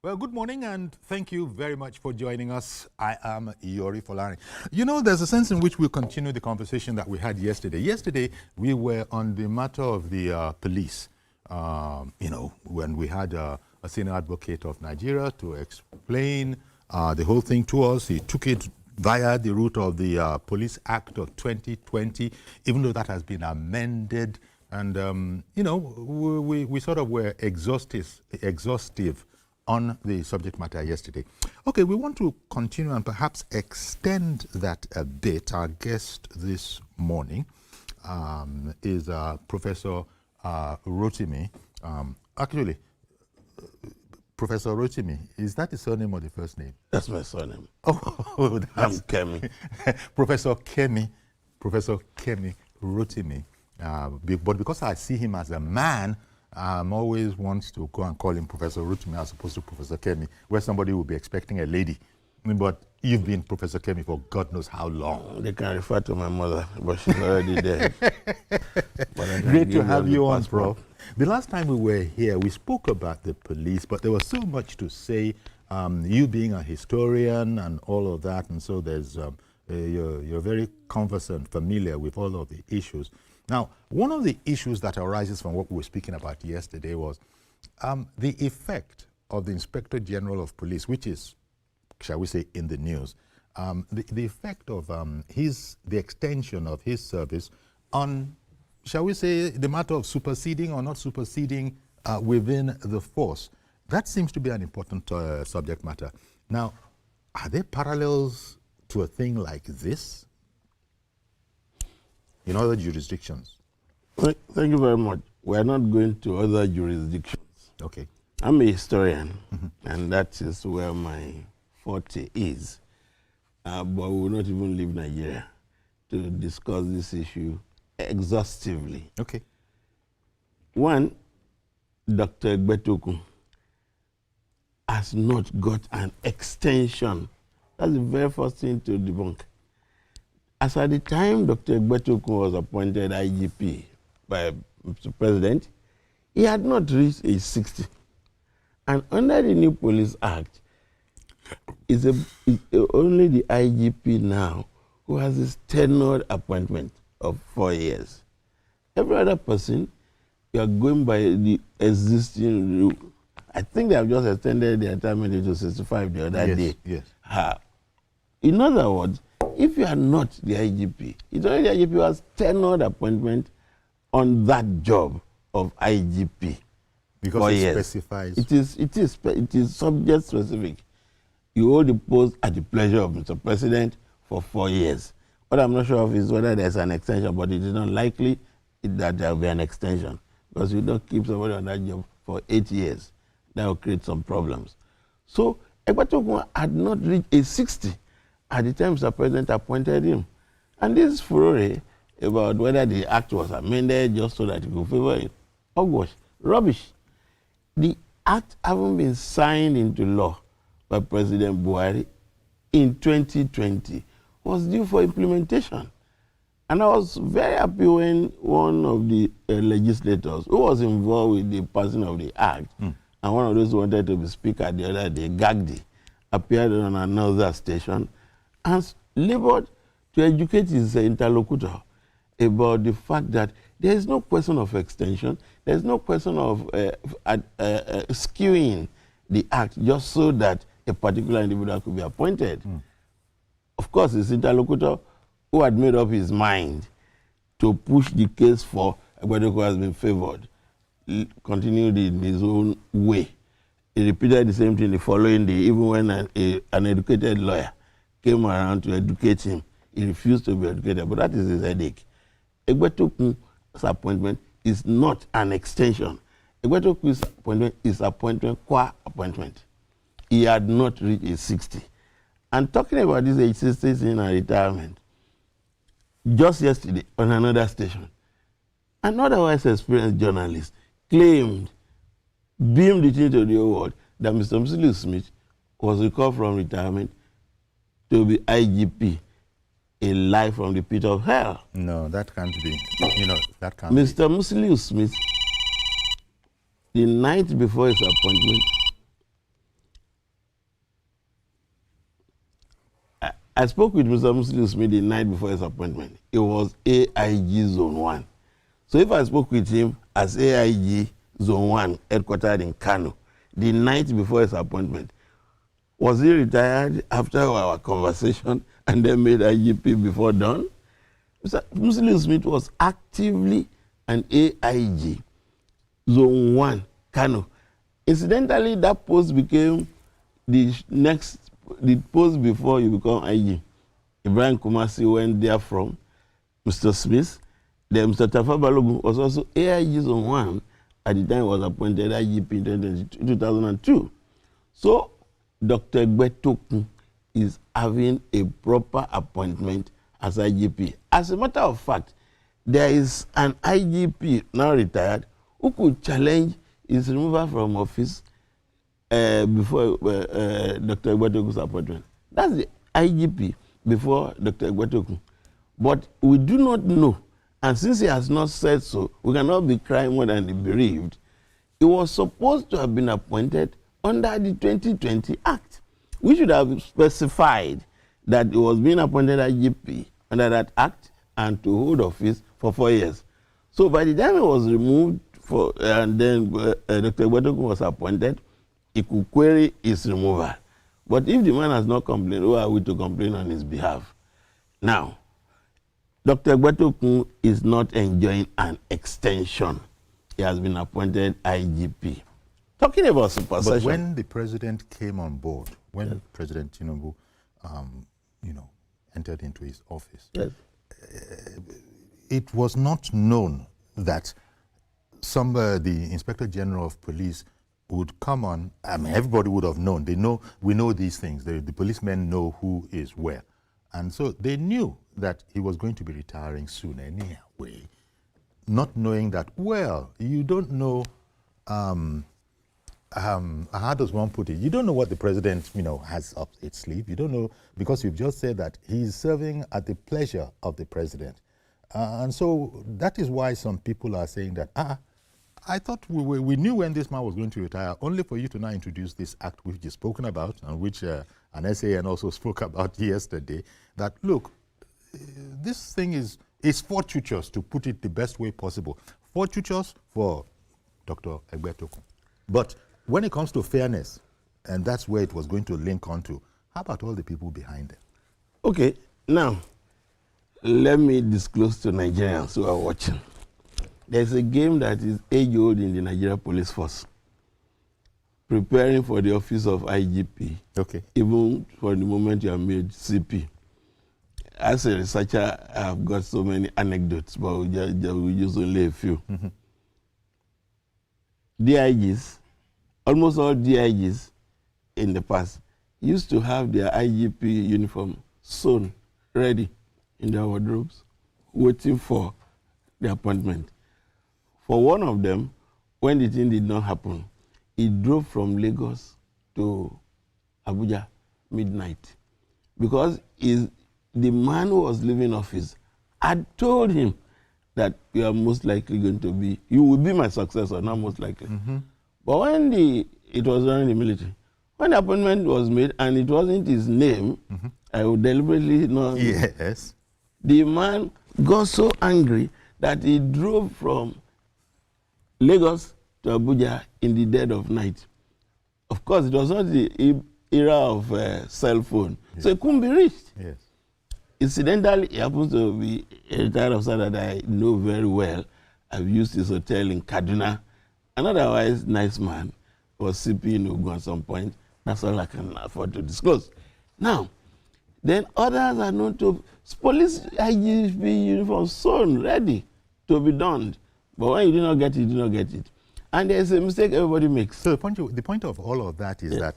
Well, good morning and thank you very much for joining us. I am Yori Folani. You know, there's a sense in which we'll continue the conversation that we had yesterday. Yesterday, we were on the matter of the police. When we had a senior advocate of Nigeria to explain the whole thing to us. He took it via the route of the Police Act of 2020, even though that has been amended. And, we sort of were exhaustive on the subject matter yesterday. Okay, we want to continue and perhaps extend that a bit. Our guest this morning is Professor Rotimi. Professor Rotimi, is that the surname or the first name? That's my surname. Oh, that's Kemi. Professor Kemi Rotimi. But because I see him as a man, I'm always wants to go and call him Professor Rotimi as opposed to Professor Kemi, where somebody will be expecting a lady. But you've been Professor Kemi for God knows how long. They can refer to my mother, but she's already dead. Great to have you on, Prof. The last time we were here, we spoke about the police, but there was so much to say. You being a historian and all of that, and so there's you're very conversant, familiar with all of the issues. Now, one of the issues that arises from what we were speaking about yesterday was the effect of the Inspector General of Police, which is, shall we say, in the news, the effect of the extension of his service on, shall we say, the matter of superseding or not superseding within the force. That seems to be an important subject matter. Now, are there parallels to a thing like this in other jurisdictions? Thank you very much. We are not going to other jurisdictions. Okay. I'm a historian, and that is where my forte is. But we will not even leave Nigeria to discuss this issue exhaustively. Okay. One, Dr. Egbetokun has not got an extension. That's the very first thing to debunk. As at the time Dr. Egbetokun was appointed IGP by Mr. President, he had not reached age 60. And under the new Police Act, it's only the IGP now who has this tenured appointment of 4 years. Every other person, you are going by the existing rule. I think they have just extended their term to 65 the other day. Yes. In other words, if you are not the IGP, it's only the IGP who has tenured appointment on that job of IGP. Because it specifies. It is subject specific. You hold the post at the pleasure of Mr. President for 4 years. What I'm not sure of is whether there's an extension, but it is not likely that there will be an extension, because you don't keep somebody on that job for 8 years. That will create some problems. So Egbetokun had not reached age 60 at the time Mr. President appointed him. And this furore about whether the act was amended just so that it could favor him, hogwash, rubbish. The act having been signed into law by President Buhari in 2020 was due for implementation. And I was very happy when one of the legislators who was involved with the passing of the act, and one of those who wanted to be speaker the other day, Gagdi, appeared on another station and labored to educate his interlocutor about the fact that there is no question of extension, there is no question of skewing the act just so that a particular individual could be appointed. Of course, his interlocutor, who had made up his mind to push the case for Egbetokun has been favored, continued in his own way. He repeated the same thing the following day, even when an educated lawyer came around to educate him. He refused to be educated, but that is his headache. Egbetokun's appointment is not an extension. Egbetokun's appointment is appointment qua appointment. He had not reached age 60. And talking about this age 60 in a retirement, just yesterday on another station, an otherwise experienced journalist claimed, beamed it into the whole world, that Mr. Musiliu Smith was recalled from retirement to be IGP, a lie from the pit of hell. No, that can't be. That can't Mr. Musiliu Smith, the night before his appointment, I spoke with Mr. Muslim Smith the night before his appointment. It was AIG Zone 1. So if I spoke with him as AIG Zone 1, headquartered in Kano, the night before his appointment, was he retired after our conversation and then made IGP before dawn? Mr. Muslim Smith was actively an AIG Zone 1, Kano. Incidentally, that post became the post before you become IG. Ibrahim Kumasi went there from Mr. Smith. Then Mr. Tafa Balogun was also AIG Zone 1 at the time he was appointed IGP in 2002. So Dr. Egbetokun is having a proper appointment as IGP. As a matter of fact, there is an IGP now retired who could challenge his removal from office before Dr. Egbetokun's appointment. That's the IGP before Dr. Egbetokun. But we do not know, and since he has not said so, we cannot be crying more than the bereaved. He was supposed to have been appointed under the 2020 Act. We should have specified that he was being appointed IGP under that Act and to hold office for 4 years. So by the time he was removed and then Dr. Egbetokun was appointed, he could query his removal. But if the man has not complained, who are we to complain on his behalf? Now, Dr. Egbetokun is not enjoying an extension. He has been appointed IGP. Talking about supersession. But when the president came on board, when President Tinubu, entered into his office, it was not known that the Inspector General of Police would come on. I mean, everybody would have known. We know these things. The policemen know who is where. And so they knew that he was going to be retiring soon anyway, not knowing that, well, you don't know, how does one put it? You don't know what the president, has up its sleeve. You don't know, because you've just said that he's serving at the pleasure of the president. And so that is why some people are saying that, I thought we knew when this man was going to retire, only for you to now introduce this act which you've spoken about and which an SAN also spoke about yesterday, that, look, this thing is fortuitous, to put it the best way possible. Fortuitous for Dr. Egbetokun. But when it comes to fairness, and that's where it was going to link onto, how about all the people behind them? Okay, now, let me disclose to Nigerians who are watching. There's a game that is age-old in the Nigeria Police Force, preparing for the office of IGP, even for the moment you are made CP. As a researcher, I've got so many anecdotes, but we use only a few. DIGs, almost all DIGs in the past, used to have their IGP uniform sewn ready in their wardrobes, waiting for the appointment. For one of them, when the thing did not happen, he drove from Lagos to Abuja midnight, because the man who was leaving office had told him that you are most likely going to be, you will be my successor, not most likely. But when it was during the military, when the appointment was made and it wasn't his name, I would deliberately not. Yes. The man got so angry that he drove from Lagos to Abuja in the dead of night. Of course, it was not the era of cell phone, so it couldn't be reached. Yes. Incidentally, he happens to be a retired officer that I know very well. I've used his hotel in Kaduna. An otherwise nice man was CP in Ogun at some point. That's all I can afford to disclose. Now, then others are known to police IGP uniform sewn ready to be donned. But when you do not get it, you do not get it. And there's a mistake everybody makes. So the point of all of that is that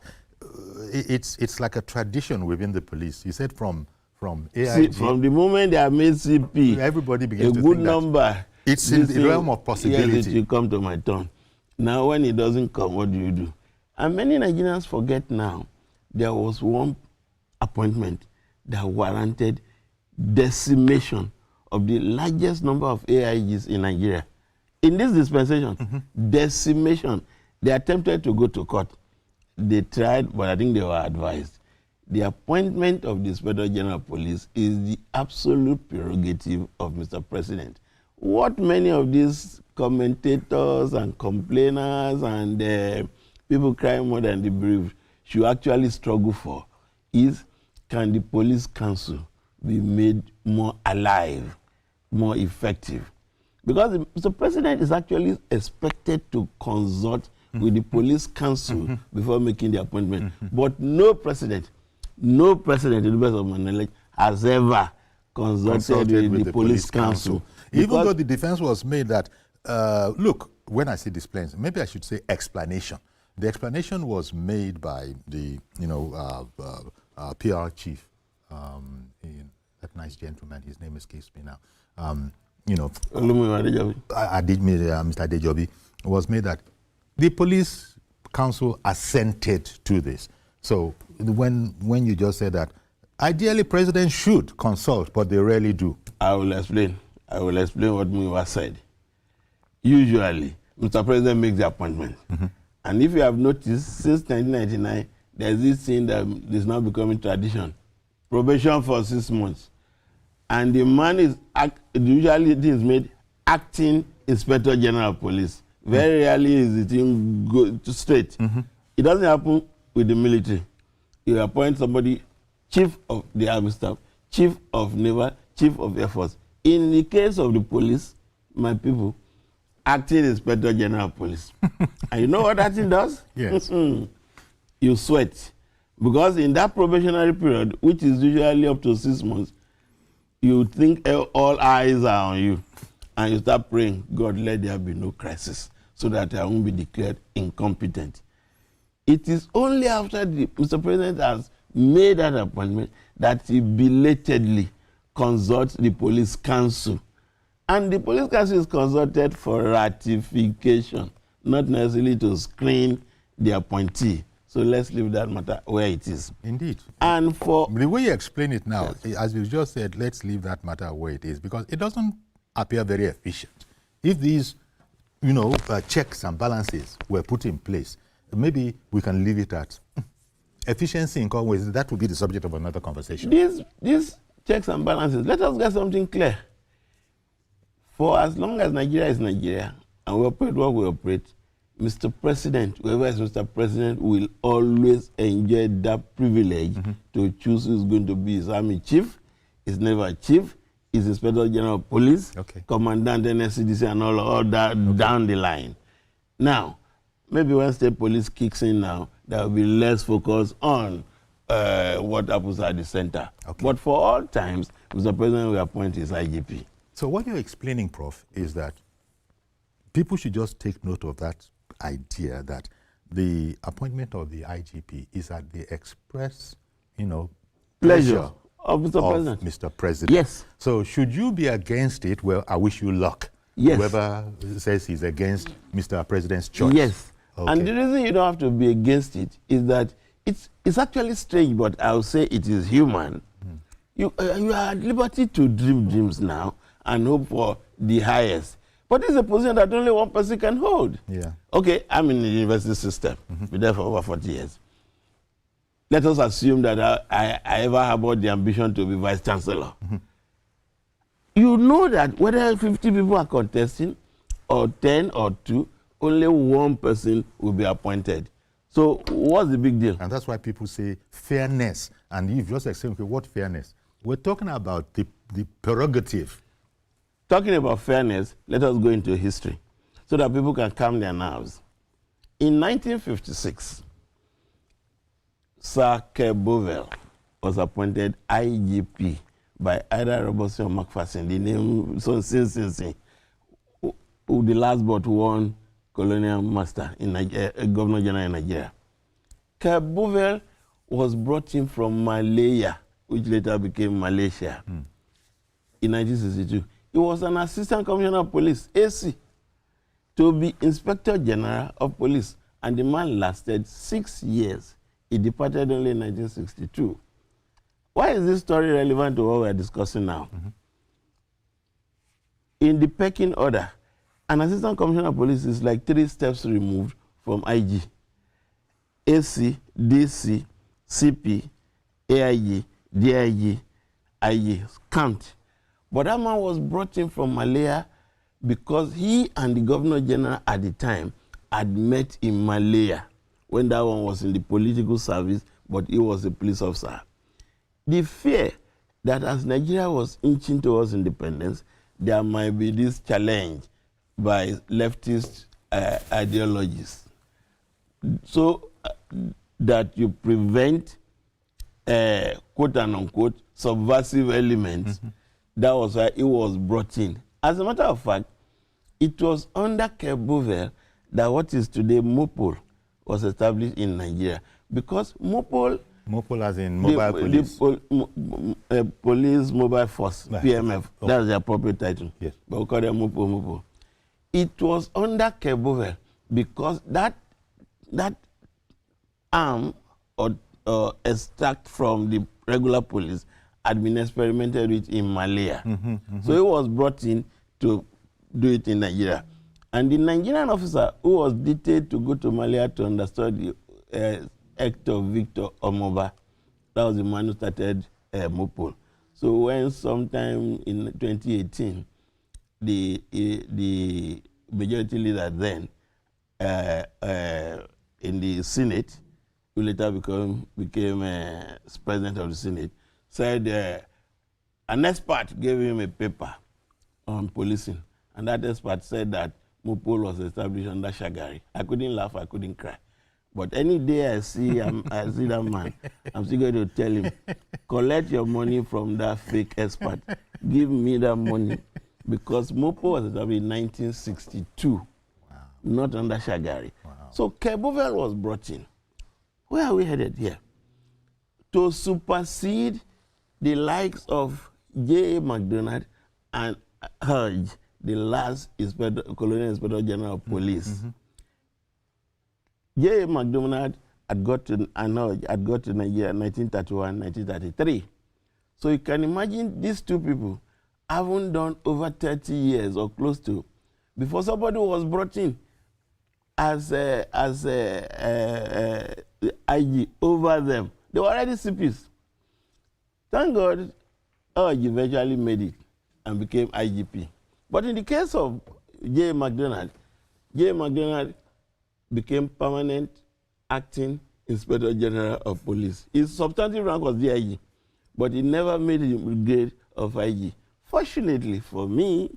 it's like a tradition within the police. You said from AIG. From the moment they are made CP, everybody begins to think think number. It's in the realm of possibility. Yes, it will come to my turn. Now, when it doesn't come, what do? And many Nigerians forget now, there was one appointment that warranted decimation of the largest number of AIGs in Nigeria. In this dispensation, decimation. They attempted to go to court. They tried, but I think they were advised. the appointment of the Inspector General of Police is the absolute prerogative of Mr. President. What many of these commentators and complainers and people crying more than the brave should actually struggle for is, can the police council be made more alive, more effective? Because Mr. President is actually expected to consult with the police council before making the appointment. But no president, in the best of my knowledge, has ever consulted with the police council. Even though the defense was made that, look, when I say displays, maybe I should say explanation. The explanation was made by the, PR chief, that nice gentleman, his name escapes me now. Mr. Adejobi, was made that the police council assented to this. So when you just said that, ideally president should consult, but they rarely do. I will explain what Muiwa said. Usually, Mr. President makes the appointment. And if you have noticed, since 1999, there's this thing that is now becoming tradition. Probation for 6 months. And the man is, usually it is made acting Inspector General of Police. Very rarely is the thing go straight. It doesn't happen with the military. You appoint somebody, chief of the army staff, chief of naval, chief of air force. In the case of the police, my people, acting Inspector General of Police. And you know what that thing does? Yes. You sweat. Because in that probationary period, which is usually up to 6 months, you think all eyes are on you. And you start praying, God, let there be no crisis, so that I won't be declared incompetent. It is only after Mr. President has made that appointment that he belatedly consults the police council. And the police council is consulted for ratification, not necessarily to screen the appointee. So let's leave that matter where it is. Indeed. And for the way you explain it now, as you just said, let's leave that matter where it is, because it doesn't appear very efficient. If these, checks and balances were put in place, maybe we can leave it at efficiency in common ways. That would be the subject of another conversation. These checks and balances, let us get something clear. For as long as Nigeria is Nigeria, and we operate what we operate, Mr. President, whoever is Mr. President, will always enjoy that privilege to choose who's going to be his army chief, his naval chief, his Inspector General of Police, Commandant NSCDC, and all that down the line. Now, maybe when state police kicks in now, there will be less focus on what happens at the center. But for all times, Mr. President will appoint his IGP. So what you're explaining, Prof, is that people should just take note of that idea that the appointment of the IGP is at the express, pleasure of Mr. President. Yes. So should you be against it, well, I wish you luck. Yes. Whoever says he's against Mr. President's choice. Yes. And the reason you don't have to be against it is that it's actually strange, but I'll say it is human. You are at liberty to dream dreams now and hope for the highest. But it's a position that only one person can hold. Yeah. Okay, I'm in the university system. Been there for over 40 years. Let us assume that I ever harbored the ambition to be vice chancellor. You know that whether 50 people are contesting, or 10 or 2, only one person will be appointed. So what's the big deal? And that's why people say fairness. And you've just explained, okay, what fairness? We're talking about the prerogative. Talking about fairness, let us go into history so that people can calm their nerves. In 1956, Sir Bovell was appointed IGP by either Robertson or McPherson, the name, who the last but one colonial master in Governor General in Nigeria. Bovell was brought in from Malaya, which later became Malaysia, in 1962. He was an assistant commissioner of police, AC, to be Inspector General of Police. And the man lasted 6 years. He departed only in 1962. Why is this story relevant to what we're discussing now? In the pecking order, an assistant commissioner of police is like 3 steps removed from IG. AC, DC, CP, AIG, DIG, IG, count. But that man was brought in from Malaya because he and the Governor General at the time had met in Malaya when that one was in the political service, but he was a police officer. The fear that as Nigeria was inching towards independence, there might be this challenge by leftist ideologies. So that you prevent quote and unquote subversive elements. That was why it was brought in. As a matter of fact, it was under Kerbovell that what is today MOPOL was established in Nigeria. Because MOPOL as in mobile police. Police Mobile Force, Right. PMF. Oh. That's the appropriate title. Yes. But we call them MOPOL. It was under Kerbovell because that arm or extract from the regular police had been experimented with in Malaya. So it was brought in to do it in Nigeria. And the Nigerian officer who was detailed to go to Malaya to understand the Hector Victor Omoba, that was the man who started MOPOL. So when sometime in 2018, the majority leader then in the Senate, who later became president of the Senate, said an expert gave him a paper on policing, and that expert said that MOPOL was established under Shagari. I couldn't laugh, I couldn't cry. But any day I see that man, I'm still going to tell him, collect your money from that fake expert. Give me that money. Because MOPOL was established in 1962, not under Shagari. So Kerbovell was brought in. Where are we headed here? To supersede the likes of J.A. McDonald and Hodge, the last Colonial Inspector General of Police. J.A. McDonald had got to Nigeria in 1931, 1933. So you can imagine these two people haven't done over 30 years or close to before somebody was brought in as IG over them. They were already CPs. Thank God, Hodge eventually made it and became IGP. But in the case of J.A. McDonald became permanent acting Inspector General of Police. His substantive rank was DIG, but he never made the grade of IG. Fortunately for me,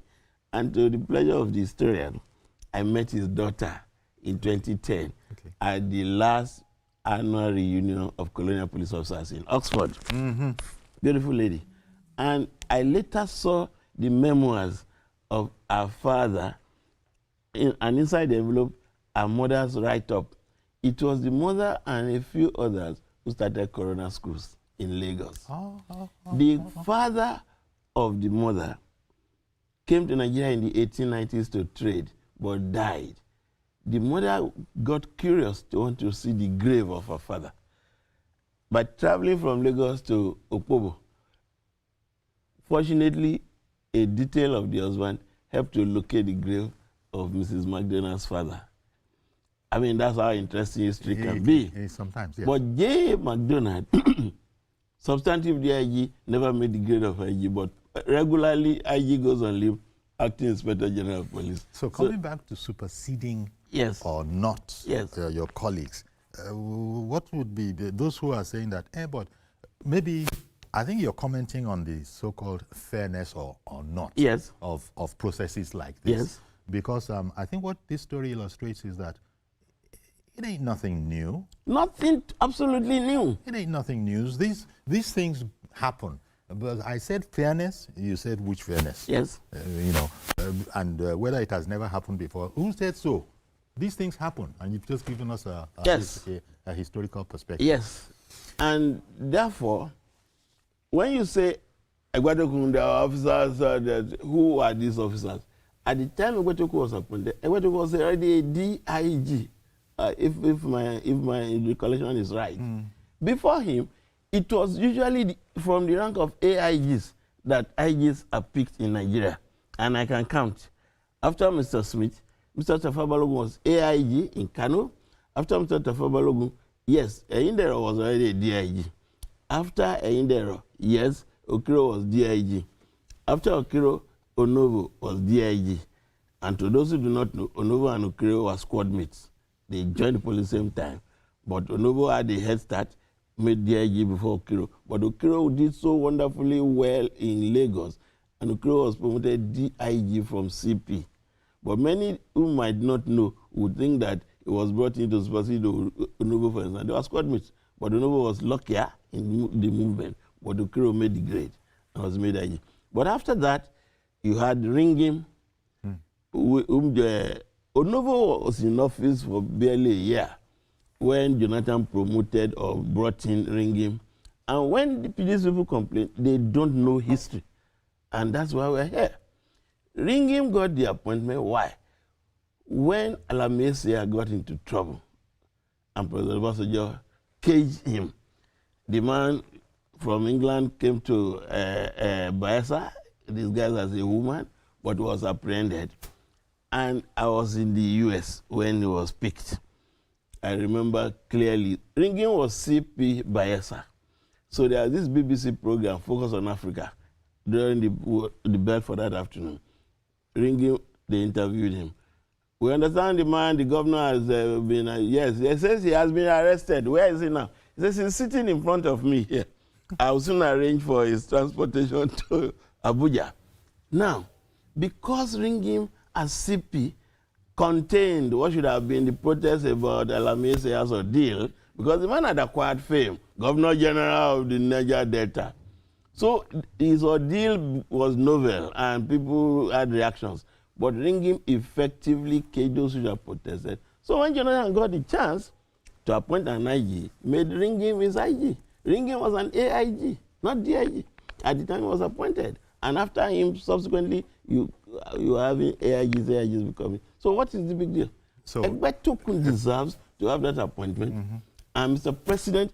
and to the pleasure of the historian, I met his daughter in 2010 at the last annual reunion of Colonial Police Officers in Oxford. Beautiful lady. And I later saw the memoirs of her father, and inside the envelope, her mother's write-up. It was the mother and a few others who started Corona schools in Lagos. The father of the mother came to Nigeria in the 1890s to trade, but died. The mother got curious to want to see the grave of her father. By traveling from Lagos to Opobo, fortunately, a detail of the husband helped to locate the grave of Mrs. McDonald's father. I mean, that's how interesting history can be. Sometimes, yes. But J. McDonald, substantive DIG, never made the grade of IG, but regularly IG goes on leave, acting Inspector General of Police. So coming back to superseding or not your colleagues, what would be those who are saying that, but maybe, I think you're commenting on the so-called fairness or not of processes like this. Because I think what this story illustrates is that it ain't nothing new. Nothing absolutely new. It ain't nothing new. These things happen. But I said fairness, you said which fairness? Yes. And whether it has never happened before. Who said so? These things happen, and you've just given us a historical perspective. Yes. And therefore, when you say, Egwetokunde officers, who are these officers? At the time Egwetokunde was appointed, Egwetokunde was already a DIG, if my recollection is right. Before him, it was usually from the rank of AIGs that IGs are picked in Nigeria. And I can count. After Mr. Smith, Mr. Tafa Balogun was AIG in Kano. After Mr. Tafa Balogun, yes, Indera was already a DIG. After Indero, yes, Okiro was DIG. After Okiro, Onovo was DIG. And to those who do not know, Onovo and Okiro were squad mates. They joined the police same time. But Onovo had a head start, made DIG before Okiro. But Okiro did so wonderfully well in Lagos. And Okiro was promoted DIG from CP. But many who might not know would think that he was brought in to supersede Onovo, for instance. They were squad mates. But Onovo was luckier in the movement. But Okiro made the grade and was made IG. But after that, you had Ringim. Onovo was in office for barely a year when Jonathan promoted or brought in Ringim. And when the PDC people complain, they don't know history. And that's why we're here. Ringim got the appointment. Why? When Alamesia got into trouble and President Obasanjo caged him, the man from England came to Bayelsa, disguised as a woman, but was apprehended. And I was in the US when he was picked. I remember clearly. Ringim was CP Bayelsa. So there was this BBC program, Focus on Africa, during the bell for that afternoon. Ringim, they interviewed him. We understand the man, the governor has been, yes, he says he has been arrested. Where is he now? He says he's sitting in front of me here. I will soon arrange for his transportation to Abuja. Now, because Ringim as CP contained what should have been the protest about Alamesea's ordeal, because the man had acquired fame, Governor General of the Niger Delta. So his ordeal was novel and people had reactions. But Ringim effectively caged those who had protested. So when Jonathan got the chance to appoint an IG, made Ringim his IG. Ringim was an AIG, not DIG. At the time he was appointed. And after him, subsequently, you are having AIGs becoming. So what is the big deal? So Egbetokun deserves to have that appointment. And Mr. President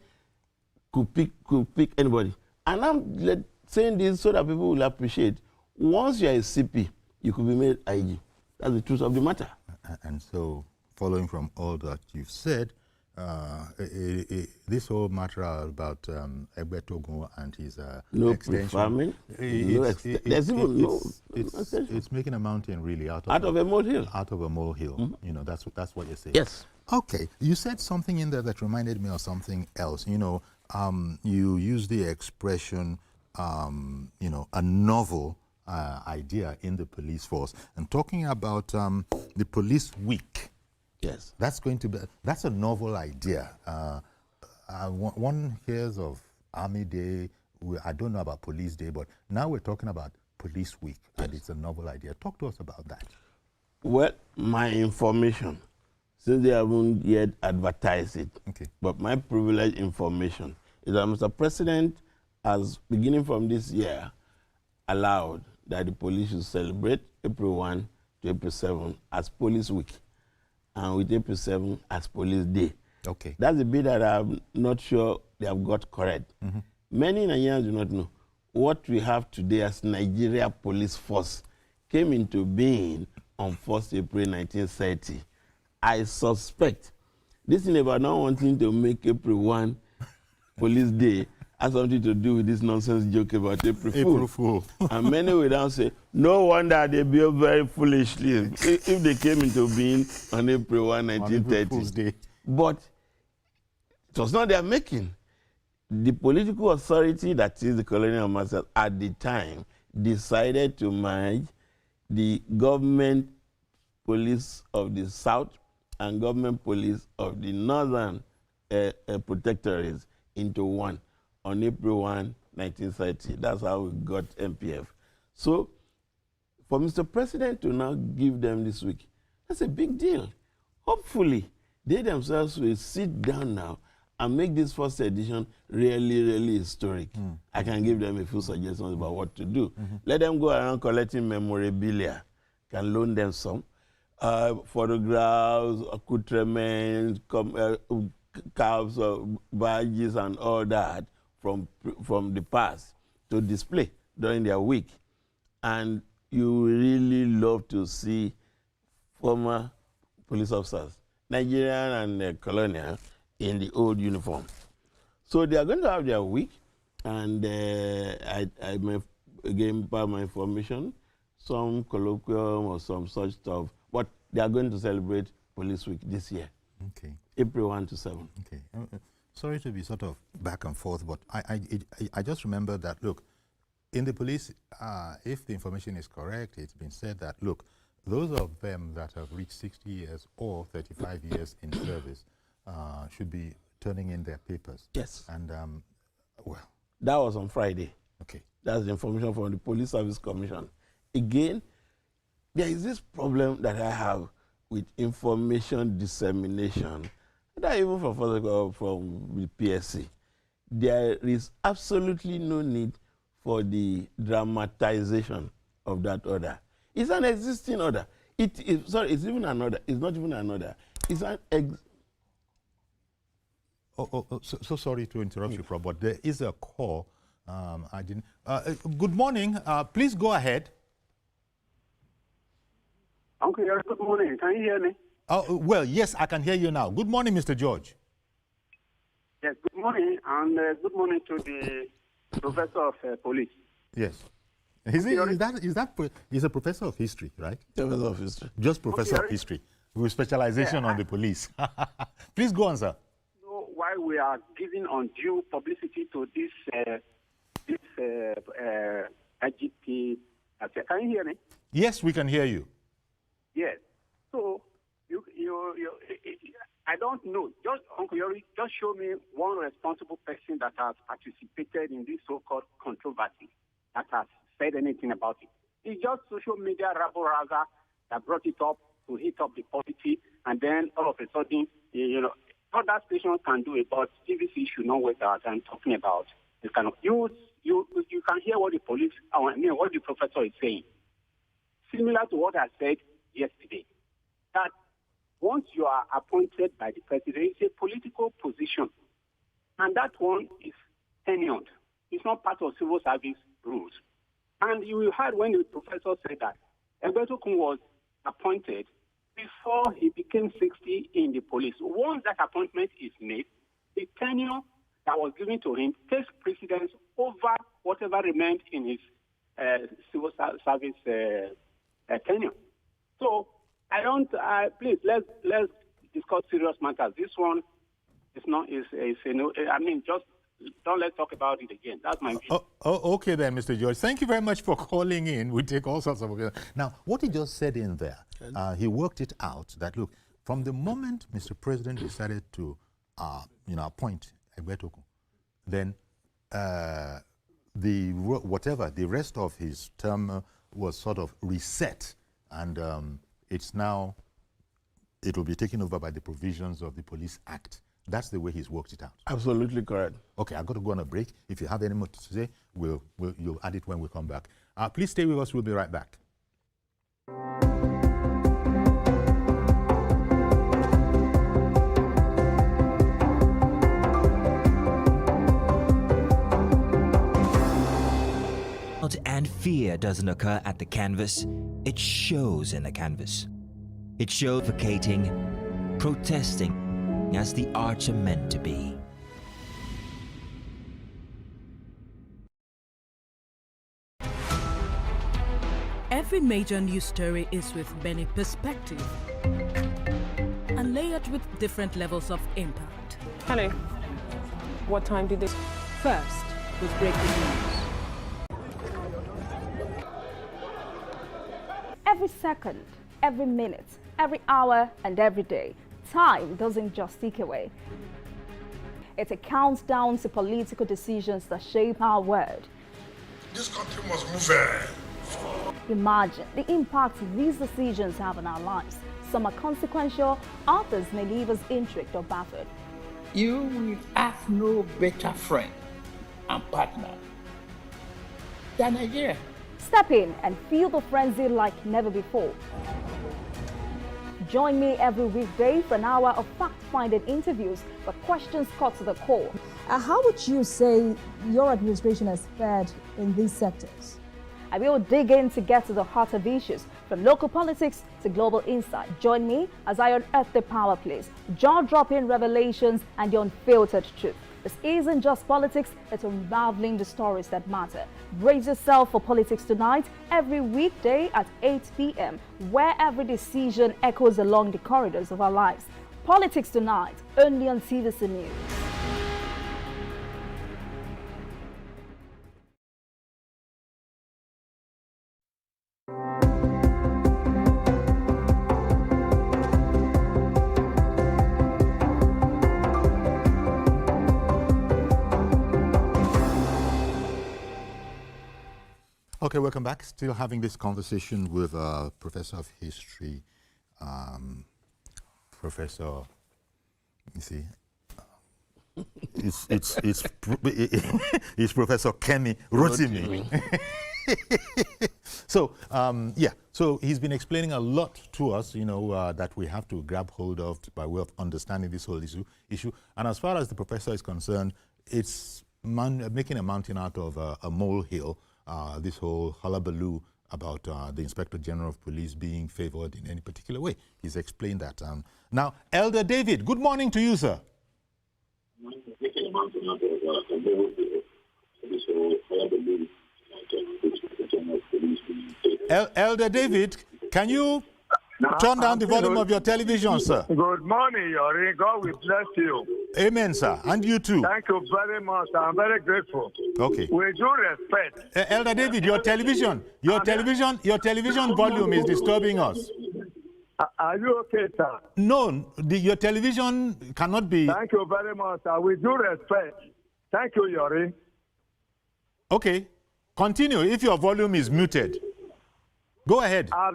could pick anybody. And I'm saying this so that people will appreciate. Once you are a CP, you could be made IG. That's the truth of the matter. And so, following from all that you've said, this whole matter about Egbetokun and his extension. It's making a mountain really out of a molehill. Out of a molehill. You know, that's what you're saying. Yes. Okay. You said something in there that reminded me of something else. You know, you used the expression, you know, a novel idea in the police force, and talking about the police week. Yes. That's a novel idea. One hears of Army Day. I don't know about Police Day, but now we're talking about Police Week, and it's a novel idea. Talk to us about that. Well, my information, since they haven't yet advertised it, but my privileged information is that Mr. President has, beginning from this year, allowed that the police should celebrate April 1 to April 7 as Police Week, and with April 7 as Police Day. Okay. That's the bit that I'm not sure they have got correct. Many Nigerians do not know what we have today as Nigeria Police Force came into being on 1st April 1930. I suspect this thing about not wanting to make April 1 Police Day has something to do with this nonsense joke about April Fool. And many will now say, no wonder they behave very foolishly if they came into being on April 1, 1930. But it was not their making. The political authority, that is the colonial masters at the time, decided to merge the government police of the South and government police of the Northern protectorates into one on April 1, 1930. That's how we got MPF. So for Mr. President to now give them this week, that's a big deal. Hopefully, they themselves will sit down now and make this first edition really, really historic. I can give them a few suggestions about what to do. Let them go around collecting memorabilia. Can loan them some. Photographs, accoutrements, caps, badges, and all that from the past to display during their week. And you really love to see former police officers, Nigerian and colonial, in the old uniform. So they are going to have their week. And I may again by my information, some colloquium or some such stuff. But they are going to celebrate Police Week this year. Okay. April 1 to 7. Okay. Sorry to be sort of back and forth, but I just remember that, look, in the police, if the information is correct, it's been said that, look, those of them that have reached 60 years or 35 years in service should be turning in their papers. Yes. And, well. That was on Friday. Okay. That's the information from the Police Service Commission. Again, there is this problem that I have with information dissemination, that even from the PSC. There is absolutely no need for the dramatization of that order. It's an existing order. It's even an order. It's not even an order. It's an so sorry to interrupt you, Prof, but there is a call. I didn't. Good morning. Please go ahead. Uncle, good morning. Can you hear me? Well, yes, I can hear you now. Good morning, Mr. George. Yes, good morning, and good morning to the professor of police. Yes. He's a professor of history, right? Professor of history. Just professor of history with specialization on the police. Please go on, sir. Why we are giving undue publicity to this IGP? Can you hear me? Yes, we can hear you. Yes. So I don't know. Just Uncle Yori, just show me one responsible person that has participated in this so-called controversy that has said anything about it. It's just social media rabble-rouser that brought it up to heat up the polity, and then all of a sudden, other stations can do it, but TVC should not waste our time talking about this kind of. You can hear what the what the professor is saying. Similar to what I said yesterday, that once you are appointed by the president, it's a political position, and that one is tenured. It's not part of civil service rules. And you heard when the professor said that Egbertokun was appointed before he became 60 in the police. Once that appointment is made, the tenure that was given to him takes precedence over whatever remained in his civil service tenure. So please let's discuss serious matters. This one is not just don't let's talk about it again. That's my view. Okay then, Mr. George. Thank you very much for calling in. We take all sorts of... Now, what he just said in there, he worked it out that, look, from the moment Mr. President decided to, appoint Egbertokun, then the rest of his term was sort of reset, and it will be taken over by the provisions of the Police Act. That's the way he's worked it out. Absolutely correct. Okay, I've got to go on a break. If you have any more to say, you'll add it when we come back. Please stay with us. We'll be right back. And fear doesn't occur at the canvas, it shows in the canvas. It shows advocating, protesting as the arts are meant to be. Every major news story is with many perspectives and layered with different levels of impact. Hello. What time did this? First, with breaking news. Every second, every minute, every hour, and every day, time doesn't just tick away. It counts down to political decisions that shape our world. This country must move. Imagine the impact these decisions have on our lives. Some are consequential, others may leave us intrigued or baffled. You will have no better friend and partner than Nigeria. Step in and feel the frenzy like never before. Join me every weekday for an hour of fact-finding interviews where questions cut to the core. How would you say your administration has fared in these sectors? I will dig in to get to the heart of issues, from local politics to global insight. Join me as I unearth the power plays, jaw-dropping revelations, and the unfiltered truth. This isn't just politics, it's unraveling the stories that matter. Brace yourself for Politics Tonight every weekday at 8 p.m., where every decision echoes along the corridors of our lives. Politics Tonight, only on TVC News. Okay, welcome back. Still having this conversation with Professor of History, Professor. You see, it's Professor Kemi Rotimi. So yeah, so he's been explaining a lot to us, that we have to grab hold of by way of understanding this whole issue. And as far as the professor is concerned, it's making a mountain out of a molehill. This whole hullabaloo about the Inspector General of Police being favored in any particular way. He's explained that. Now, Elder David, good morning to you, sir. Elder David, can you turn down the volume of your television, sir? Good morning, Yori. God will bless you. Amen, sir. And you too. Thank you very much. I'm very grateful. Okay. With due respect. Elder David, your television volume is disturbing us. Are you okay, sir? No, your television cannot be. Thank you very much, sir. With due respect. Thank you, Yori. Okay. Continue if your volume is muted. Go ahead. I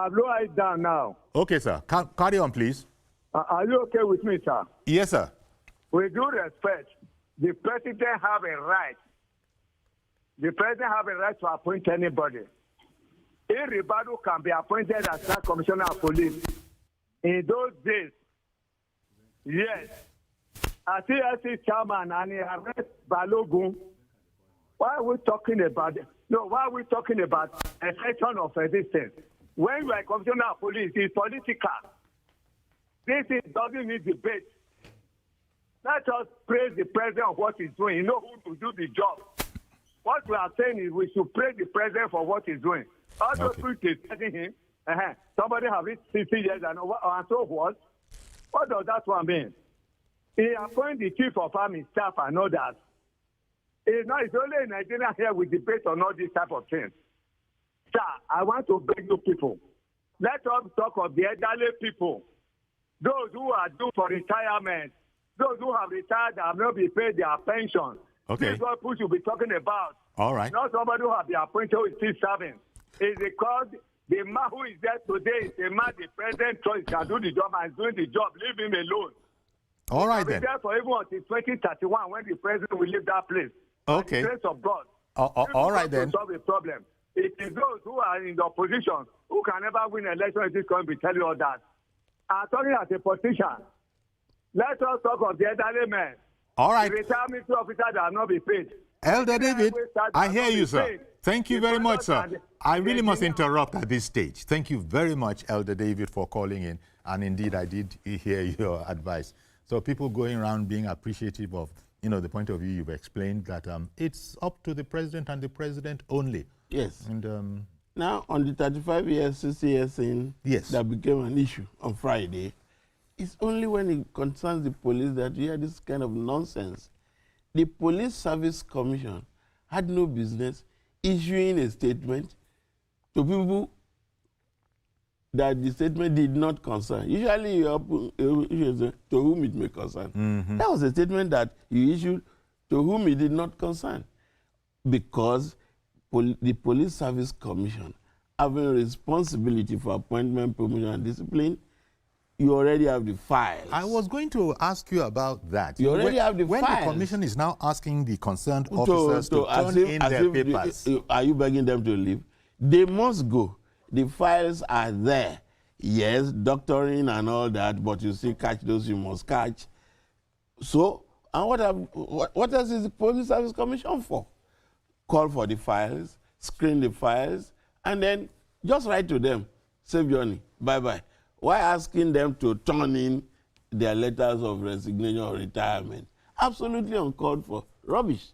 have lowered it down now. Okay, sir. Carry on, please. Are you okay with me, sir? Yes, sir. With due respect, the president have a right. The president have a right to appoint anybody. Everybody can be appointed as a commissioner of police. In those days, yes, as TSC chairman and he arrest Balogun, why are we talking about it? No, why are we talking about a section of resistance? When you are a commissioner of police, it's political. This doesn't need debate. Let us praise the president for what he's doing. You know who to do the job. What we are saying is we should praise the president for what he's doing. All those people telling him, somebody have it 60 years and so what? What does that one mean? He appointed the chief of army staff and others. It's only in Nigeria here we debate on all these type of things. Sir, I want to beg you people. Let us talk of the elderly people. Those who are due for retirement. Those who have retired and have not been paid their pension. Okay. This is what we should be talking about. All right. Not somebody who has been appointed who is still serving. It's because the man who is there today is the man the president choice can do the job and is doing the job. Leave him alone. All right, then. Be there for even until 2031 when the president will leave that place. Okay. By the grace of God. All right, then. To solve the problem. It is those who are in the opposition who can never win an election in this country tell you all that. I'm talking as a politician. Let us talk of the elderly men. All right. The retirement officers that have not been paid. Elder David, I hear you, sir. Thank you very much, sir. I really must interrupt at this stage. Thank you very much, Elder David, for calling in. And indeed, I did hear your advice. So people going around being appreciative of, the point of view you've explained, that it's up to the president and the president only. Yes. And now, on the 35 years, 60 years in, yes, that became an issue on Friday, it's only when it concerns the police that you hear this kind of nonsense. The Police Service Commission had no business issuing a statement to people that the statement did not concern. Usually, to whom it may concern. Mm-hmm. That was a statement that you issued to whom it did not concern. Because the Police Service Commission having responsibility for appointment, promotion, and discipline, you already have the files. I was going to ask you about that. You already have the files. When the commission is now asking the concerned officers to turn in their papers. Are you begging them to leave? They must go. The files are there. Yes, doctoring and all that, but you still catch those you must catch. So, and what else is the Police Service Commission for? Call for the files, screen the files, and then just write to them, save journey, bye-bye. Why asking them to turn in their letters of resignation or retirement? absolutely uncalled for rubbish.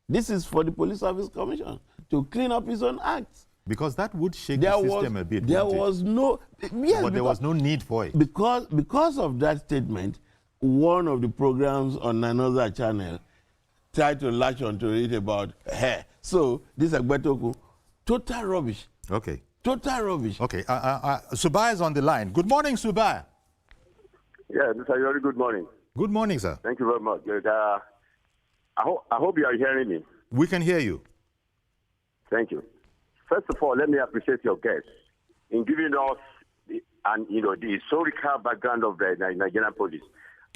This is for the Police Service Commission to clean up his own acts. Because that would shake the system a bit. There was no, yes, but there was no need for it. Because of that statement, one of the programs on another channel tried to latch onto it about hair. So this Agbetoku, total rubbish. Okay. Total rubbish. Okay. Subaya is on the line. Good morning, Subaya. Yeah, Mr. Yori, good morning. Good morning, sir. Thank you very much. I hope you are hearing me. We can hear you. Thank you. First of all, let me appreciate your guest in giving us the historical background of the Nigerian police.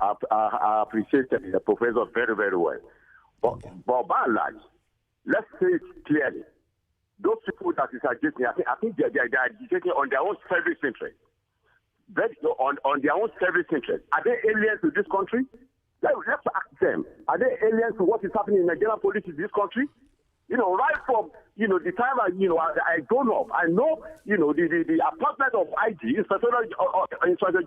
I appreciate the professor very, very well. But by and large, let's say it clearly. Those people that is agitating, I think they are agitating on their own selfish interest. On their own selfish interest. Are they aliens to this country? Let's ask them. Are they aliens to what is happening in Nigerian police in this country? Right from, the time I grown up, I know, the appointment of IG, Inspector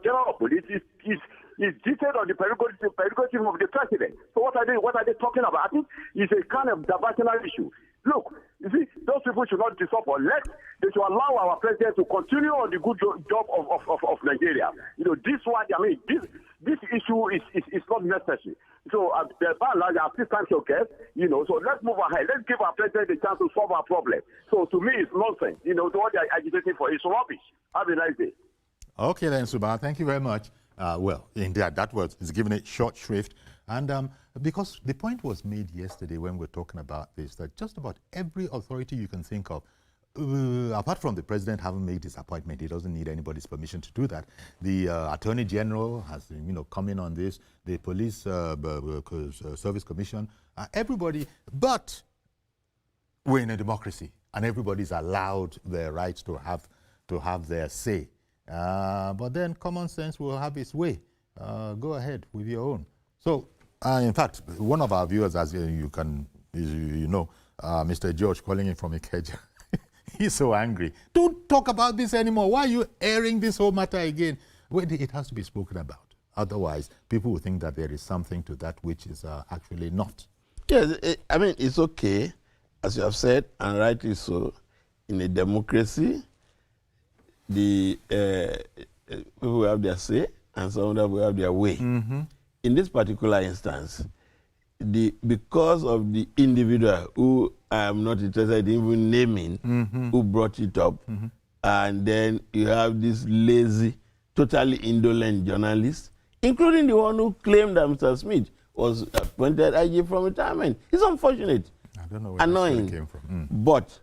General of Police, is detailed on the prerogative of the president. So what are they talking about? I think it's a kind of diversional issue. Look, you see, those people should not disrupt or they should allow our president to continue on the good job of Nigeria. This issue is not necessary. So, by and large, I still thank your guest, so let's move ahead. Let's give our president a chance to solve our problem. So, to me, it's nonsense. What they're agitating for is rubbish. Have a nice day. Okay, then, Subaya, thank you very much. Well, indeed, that is giving it short shrift. And because the point was made yesterday when we were talking about this, that just about every authority you can think of, apart from the president having made his appointment, he doesn't need anybody's permission to do that. The Attorney General has, come in on this, the Police Service Commission, everybody. But we're in a democracy, and everybody's allowed their rights to have their say. But then common sense will have its way. Go ahead with your own. So, in fact, one of our viewers, as you know, Mr. George calling in from Ikeja, he's so angry. Don't talk about this anymore. Why are you airing this whole matter again? Well, it has to be spoken about. Otherwise, people will think that there is something to that which is actually not. Yes, it's okay, as you have said, and rightly so. In a democracy, the people will have their say, and some of them will have their way. Mm-hmm. In this particular instance, because of the individual who I am not interested in even naming, mm-hmm. who brought it up, mm-hmm. and then you have this lazy, totally indolent journalist, including the one who claimed that Mr. Smith was appointed IG from retirement. It's unfortunate. I don't know where annoying. That came from. Mm. But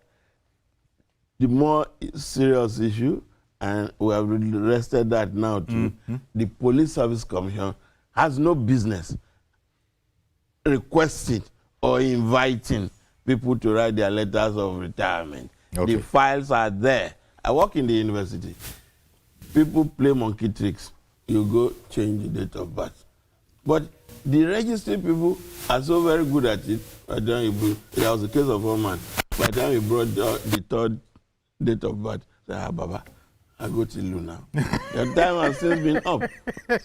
the more serious issue, and we have rested that now too, mm-hmm. the Police Service Commission has no business requesting or inviting people to write their letters of retirement. Okay. The files are there. I work in the university. People play monkey tricks. You go change the date of birth. But the registry people are so very good at it. There was a case of one man. By the time he brought the third date of birth, I said, Baba, I go to Lu now. Your time has since been up.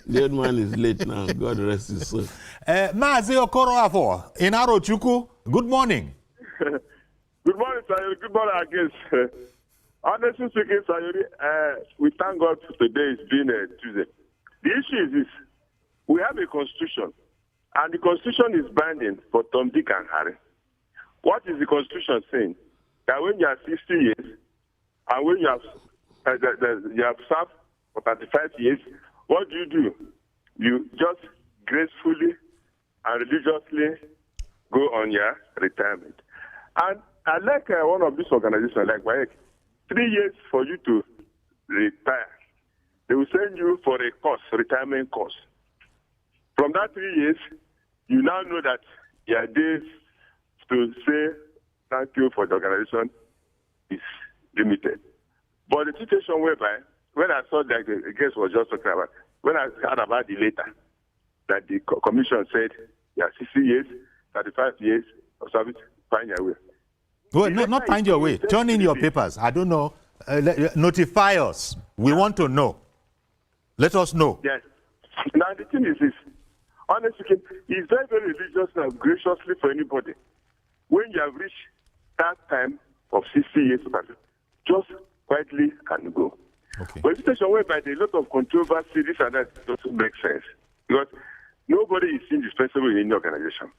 The old man is late now. God rest his soul. Mazi Okoroafo, in Arochukwu, good morning. Good morning, Sayori. Good morning, again. Honestly speaking, Sayori, we thank God for today. It's been a Tuesday. The issue is this. We have a constitution, and the constitution is binding for Tom, Dick, and Harry. What is the constitution saying? That when you are 60 years, and when you have served for 35 years, what do? You just gracefully and religiously go on your retirement. And I like one of these organizations, like WAEC, 3 years for you to retire. They will send you for a course, retirement course. From that 3 years, you now know that your days to say thank you for the organization is limited. But the situation whereby, when I saw that the case was just talking about, when I heard about the letter, that the commission said, 60 years, 35 years of service, find your way. Well, no, not find your way. Turn in your papers. I don't know. Notify us. We want to know. Let us know. Yes. Now, the thing is this. honestly speaking, it's very, very religious and graciously for anybody. When you have reached that time of 60 years, just quietly can go. Okay. But situation whereby there's a lot of controversy, this and that doesn't make sense. Because nobody is indispensable in any organization.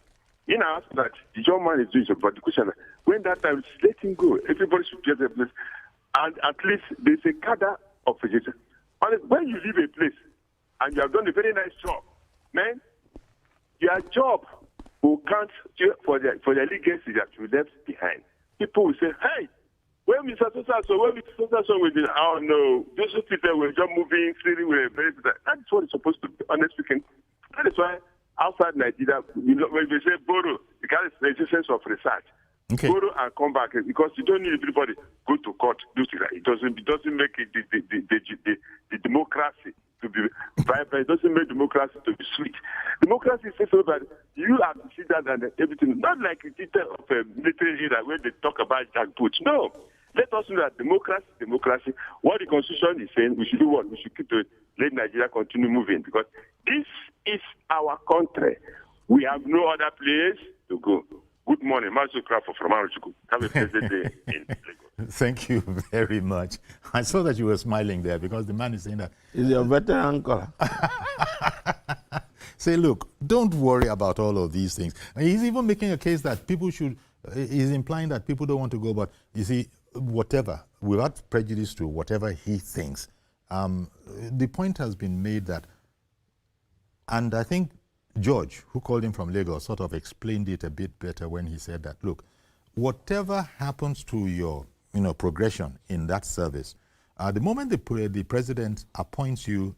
In our that the young man is doing so, but the question, when that time, let him go. Everybody should get a place. And at least there's a cadre of vegetation. When you leave a place and you have done a very nice job, man, your job will count for the legacy that you left behind. People will say, hey, when Mr. So when Mr. So will be, oh no, those people were just moving, clearly were very, that's what it's supposed to be, honestly speaking. That is why outside Nigeria, when they say borrow, because there's a sense of research. Okay. Borrow and come back because you don't need everybody go to court. It doesn't make it the democracy to be vibrant. It doesn't make democracy to be sweet. Democracy is so that you are considered and everything. Not like a detail of a military era where they talk about jackboots. No. Let us know that democracy. What the Constitution is saying, we should do what? We should keep to let Nigeria continue moving because this is our country. We have no other place to go. Good morning, Mazu Crawford from Aruchuku. Have a pleasant day in Lagos. Thank you very much. I saw that you were smiling there because the man is saying that. He's your veteran caller. Say, look, don't worry about all of these things. And he's even making a case that people should, he's implying that people don't want to go, but you see, whatever, without prejudice to whatever he thinks, the point has been made that, and I think George, who called him from Lagos, sort of explained it a bit better when he said that, look, whatever happens to your progression in that service, the moment the president appoints you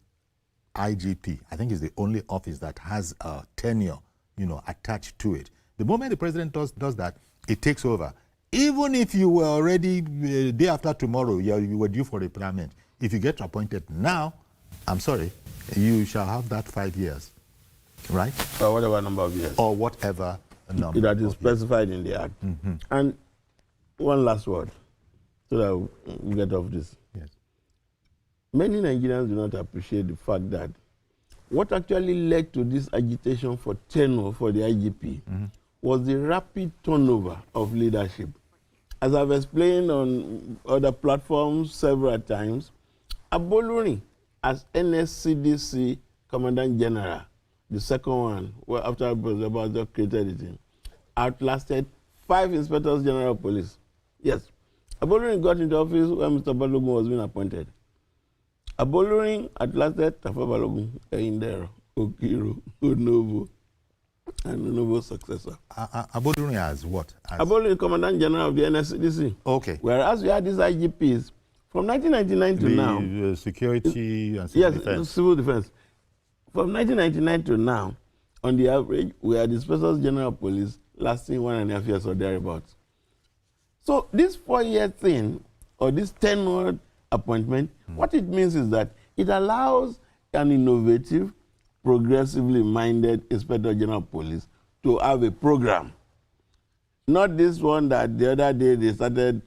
IGP, I think is the only office that has a tenure attached to it. The moment the president does that, it takes over. Even if you were already, day after tomorrow, you were due for retirement, if you get appointed now, I'm sorry, you shall have that 5 years. Right? Or whatever number of years. Or whatever number. That is specified in the Act. Mm-hmm. And one last word, so that we get off this. Yes. Many Nigerians do not appreciate the fact that what actually led to this agitation for tenure for the IGP was the rapid turnover of leadership. As I've explained on other platforms several times, Aboluri, as NSCDC Commandant General, the second one, after President created it, outlasted 5 inspectors general of police. Yes. Aboluri got into office when Mr. Balogun was being appointed. Aboluri outlasted Tafa Balogun, Eindero, Okiro, Onobo, and Onobo's successor. Aboluri as what? Aboluri, Commandant General of the NSCDC. Okay. Whereas we had these IGPs from 1999 to now. Security and civil defense. Yes, civil defense. From 1999 to now, on the average, we are the Inspector General of Police lasting 1.5 years or thereabouts. So this 4-year thing, or this tenure appointment, what it means is that it allows an innovative, progressively minded Inspector General of Police to have a program. Not this one that the other day they started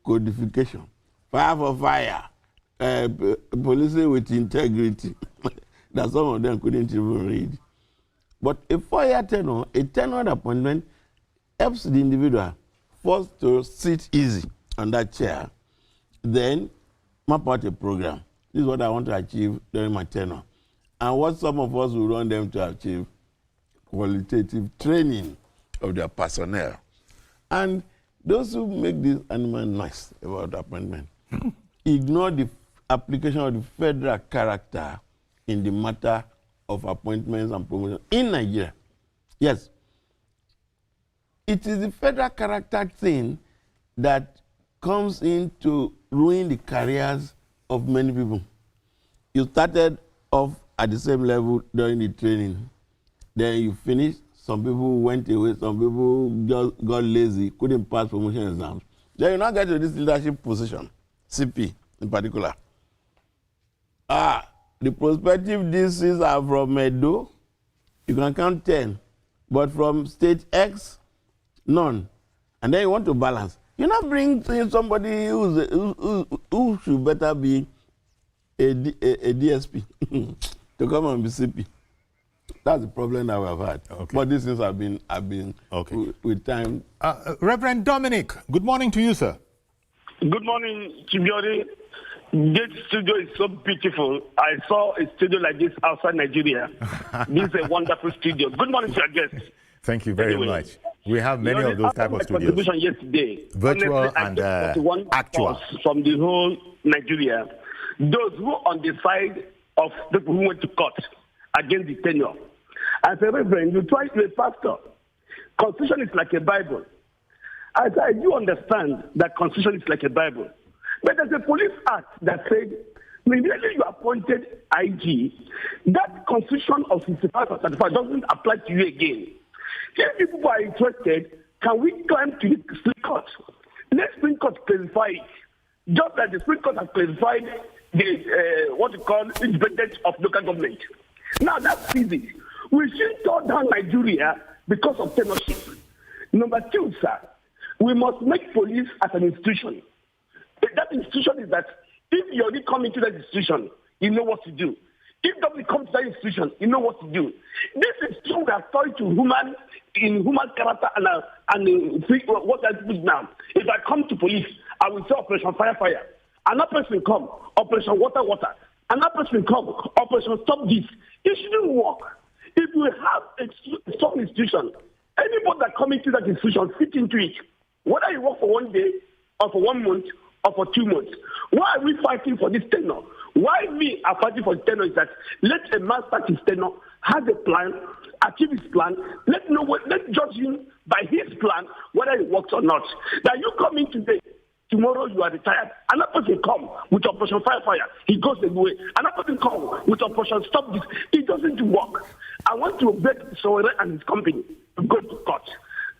codification. Fire for fire, policing with integrity. That some of them couldn't even read. But a 4-year tenure, a tenured appointment, helps the individual first to sit easy on that chair, then map out a program. This is what I want to achieve during my tenure. And what some of us will want them to achieve, qualitative training of their personnel. And those who make this animal noise about appointment ignore the application of the federal character in the matter of appointments and promotion in Nigeria. Yes. It is the federal character thing that comes in to ruin the careers of many people. You started off at the same level during the training. Then you finished. Some people went away. Some people just got lazy, couldn't pass promotion exams. Then you now get to this leadership position, CP in particular. The prospective DCs are from Edo. You can count 10. But from state X, none. And then you want to balance. You now bring in somebody who should better be a DSP to come and be CP. That's the problem that we have had. Okay. But these things have been okay. with time. Reverend Dominic, good morning to you, sir. Good morning, Chibiori. This studio is so beautiful. I saw a studio like this outside Nigeria. This is a wonderful studio. Good morning to your guests. Thank you very much. We have many of those type of studios. Contribution yesterday. Virtual honestly, and actual. From the whole Nigeria, those who are on the side of people who went to court against the tenure. As a reverend, you try to be a pastor. Constitution is like a Bible. As I do understand that Constitution is like a Bible. But there's a police act that said, immediately you appointed IG, that Constitution of 65 or 35 doesn't apply to you again. If people are interested, can we climb to the Supreme Court? Let Supreme Court clarify it. Just like the Supreme Court has clarified the, what you call, independence of local government. Now that's easy. We should turn down Nigeria because of tenureship. Number two, sir, we must make police as an institution. That institution is that if you already come into that institution, you know what to do. If nobody comes to that institution, you know what to do. This institution we are taught to human character and what I do now. If I come to police, I will say Operation Fire. Another person come, Operation Water. Another person come, Operation Stop This. It shouldn't work. If we have a strong institution, anybody that comes into that institution fit into it. Whether you work for 1 day or for 1 month or for 2 months. Why are we fighting for this tenure? Why we are fighting for the tenure is that let a man start his tenure, has a plan, achieve his plan, let's judge him by his plan whether it works or not. That you come in today, tomorrow you are retired. Another person come with Operation Fire, he goes away. Another person come with Operation Stop This. It doesn't work. I want to beg Sowore and his company to go to court.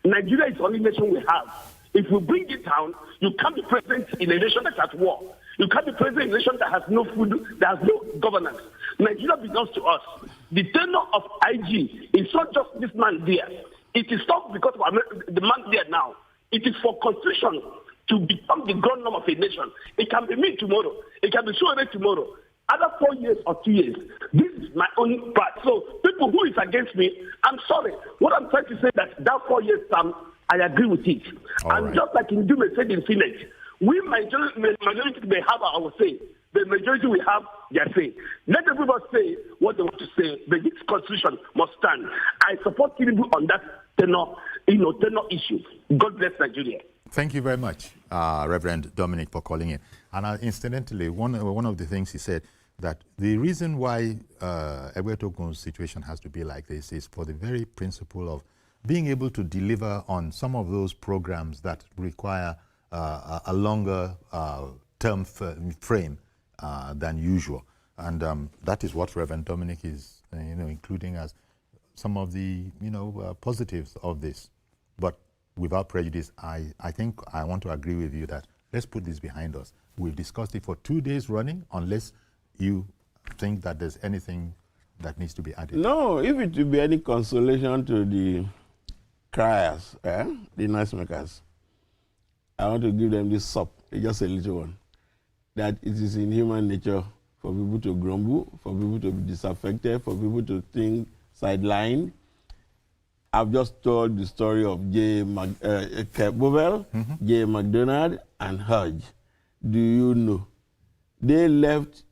Nigeria is the only nation we have. If we bring it down, you can't be president in a nation that's at war. You can't be president in a nation that has no food, that has no governance. Nigeria belongs to us. The tenure of IG is not just this man there. It is not because of the man there now. It is for constitution to become the ground norm of a nation. It can be me tomorrow. It can be Sowore tomorrow. Other 4 years or 2 years. This is my own part. So people who is against me, I'm sorry. What I'm trying to say that 4 years term, I agree with it. All and right. just like in Dume said in Senate, we majority may have our say. The majority will have their say. Let everybody say what they want to say, but this constitution must stand. I support Tinubu on that tenure issue. God bless Nigeria. Thank you very much, Reverend Dominic, for calling in. And incidentally, one of the things he said, that the reason why Egbertogun's situation has to be like this is for the very principle of being able to deliver on some of those programs that require a longer term frame than usual. And that is what Reverend Dominic is including as some of the positives of this. But without prejudice, I think I want to agree with you that let's put this behind us. We've discussed it for 2 days running, unless you think that there's anything that needs to be added. No, if it will be any consolation to the criers, the noisemakers, I want to give them this sop, just a little one, that it is in human nature for people to grumble, for people to be disaffected, for people to think sidelined. I've just told the story of J. Bovell, J. McDonald, and Hodge. Do you know? They left,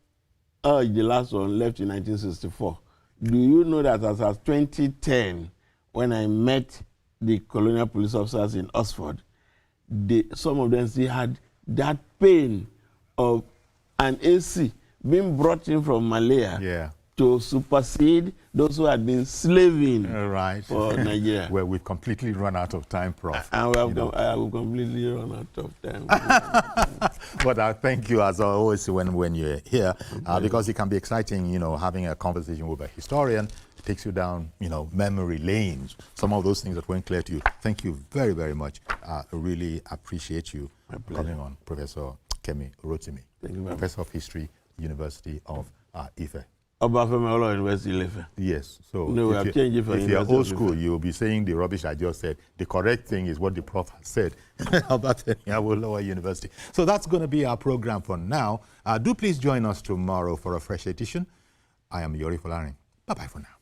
Hodge, the last one, left in 1964. Do you know that as of 2010, when I met the colonial police officers in Oxford, some of them still had that pain of an AC being brought in from Malaya to supersede those who had been slaving for Nigeria. Well, we've completely run out of time, Prof. And I have completely run out of time. But I thank you, as always, when you're here, because it can be exciting, having a conversation with a historian. It takes you down, memory lanes, some of those things that weren't clear to you. Thank you very, very much. I really appreciate you coming on, Professor Kemi Rotimi, Professor of History, University of Ife. Obafemi University Ife. Yes. So no, if you're old school, you'll be saying the rubbish I just said. The correct thing is what the prof has said about Awolowo University. So that's going to be our program for now. Do please join us tomorrow for a fresh edition. I am Yori Folarin. Bye-bye for now.